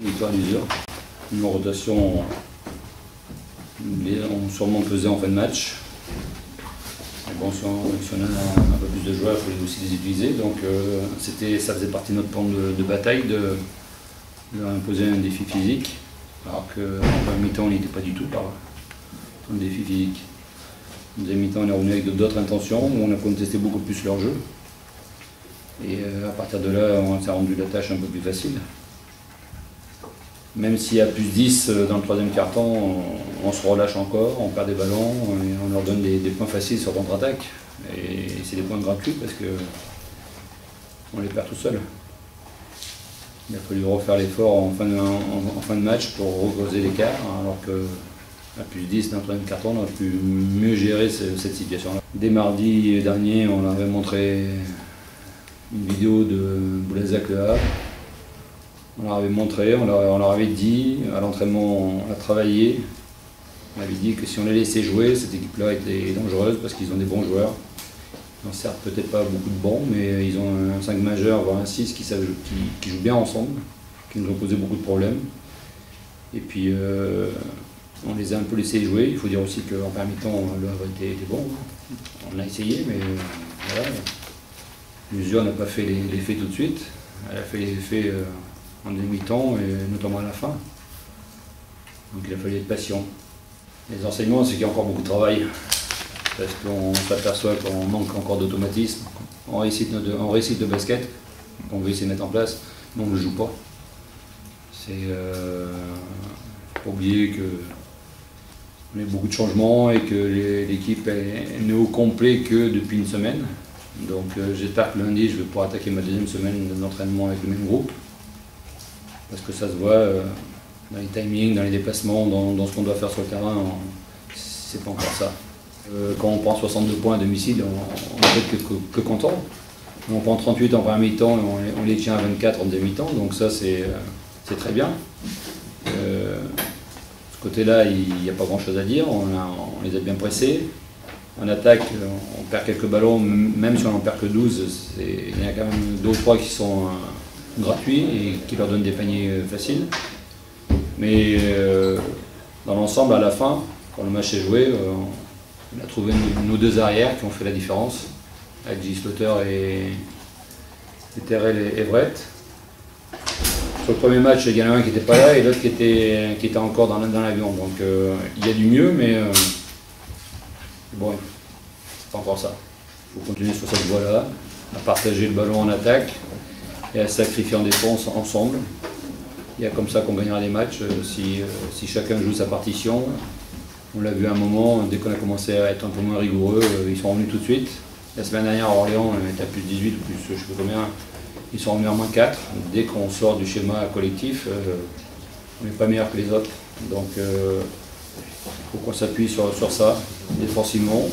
Victoire d'usure. Une rotation, on sûrement pesé en fin de match. Mais bon, si on a un peu plus de joueurs, il faut aussi les utiliser. Donc ça faisait partie de notre plan de bataille de leur imposer un défi physique. Alors qu'en mi-temps, on n'était pas du tout par un défi physique. En deuxième mi-temps, on est revenu avec d'autres intentions, où on a contesté beaucoup plus leur jeu. Et à partir de là, on s'est rendu la tâche un peu plus facile. Même s'il y a plus 10 dans le troisième quart-temps, on se relâche encore, on perd des ballons, et on leur donne des points faciles sur contre-attaque. Et c'est des points gratuits parce qu'on les perd tout seul. Il a fallu refaire l'effort en fin de match pour recreuser l'écart, alors qu'à plus 10 dans le troisième quart-temps, on aurait pu mieux gérer cette situation-là. Dès mardi dernier, on avait montré une vidéo de Boulazac Le Havre. On leur avait montré, on leur avait dit, à l'entraînement, on a travaillé. On avait dit que si on les laissait jouer, cette équipe-là était dangereuse parce qu'ils ont des bons joueurs. Ils n'ont certes peut-être pas beaucoup de bons, mais ils ont un 5 majeur, voire un 6 qui jouent bien ensemble, qui nous ont posé beaucoup de problèmes. Et puis on les a un peu laissés jouer. Il faut dire aussi qu'en première mi-temps, Le Havre était bon. On a essayé, mais voilà. L'usure n'a pas fait l'effet tout de suite. Elle a fait l'effet en demi-temps et notamment à la fin. Donc il a fallu être patient. Les enseignements, c'est qu'il y a encore beaucoup de travail. Parce qu'on s'aperçoit qu'on manque encore d'automatisme. On réussit le basket, qu'on veut essayer de mettre en place, mais on ne le joue pas. C'est faut oublier qu'on a beaucoup de changements et que l'équipe n'est au complet que depuis une semaine. Donc j'espère que lundi, je vais pouvoir attaquer ma deuxième semaine d'entraînement avec le même groupe. Parce que ça se voit dans les timings, dans les déplacements, dans ce qu'on doit faire sur le terrain, c'est pas encore ça. Quand on prend 62 points à domicile, on n'est peut-être que content. On prend 38 en première mi-temps et on les tient à 24 en deuxième mi-temps, donc ça c'est très bien. Ce côté-là, il n'y a pas grand-chose à dire, on les a bien pressés. En attaque, on perd quelques ballons, même si on n'en perd que 12, il y en a quand même 2 ou 3 qui sont gratuits et qui leur donnent des paniers faciles. Mais dans l'ensemble, à la fin, quand le match est joué, on a trouvé nos 2 arrières qui ont fait la différence, avec J. Slaughter et Terrell et Everett. Sur le premier match, il y en a un qui n'était pas là et l'autre qui était encore dans l'avion. Donc il y a du mieux, mais bon, c'est pas encore ça. Il faut continuer sur cette voie-là, à partager le ballon en attaque et à sacrifier en défense ensemble. Il y a comme ça qu'on gagnera des matchs si chacun joue sa partition. On l'a vu à un moment, dès qu'on a commencé à être un peu moins rigoureux, ils sont revenus tout de suite. La semaine dernière à Orléans, on était à plus 18 ou plus, je ne sais pas combien, ils sont revenus à moins 4. Dès qu'on sort du schéma collectif, on n'est pas meilleur que les autres. Donc il faut qu'on s'appuie sur ça, défensivement,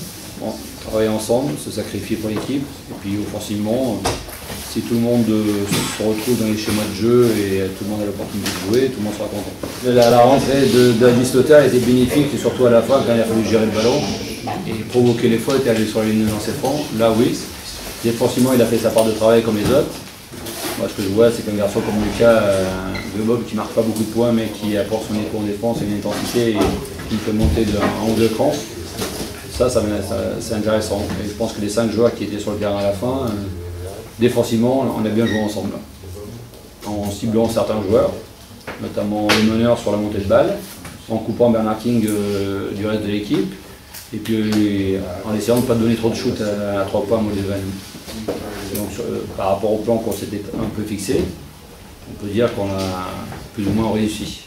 travailler ensemble, se sacrifier pour l'équipe, et puis offensivement, si tout le monde se retrouve dans les schémas de jeu et tout le monde a l'opportunité de jouer, tout le monde sera content. La rentrée de Slaughter était bénéfique, et surtout à la fin, quand il a fallu gérer le ballon et provoquer les fautes et aller sur la ligne de lancer franc. Là, oui. Défensivement, il a fait sa part de travail comme les autres. Moi, ce que je vois, c'est qu'un garçon comme Lucas Bob, qui ne marque pas beaucoup de points, mais qui apporte son écho en défense et une intensité et qui fait monter de 1 ou 2 crans, ça c'est intéressant. Et je pense que les 5 joueurs qui étaient sur le terrain à la fin, défensivement, on a bien joué ensemble, en ciblant certains joueurs, notamment les meneurs sur la montée de balle, en coupant Bernard King du reste de l'équipe, et puis en essayant de ne pas donner trop de shoot à 3 points à Moldevan. Donc par rapport au plan qu'on s'était un peu fixé, on peut dire qu'on a plus ou moins réussi.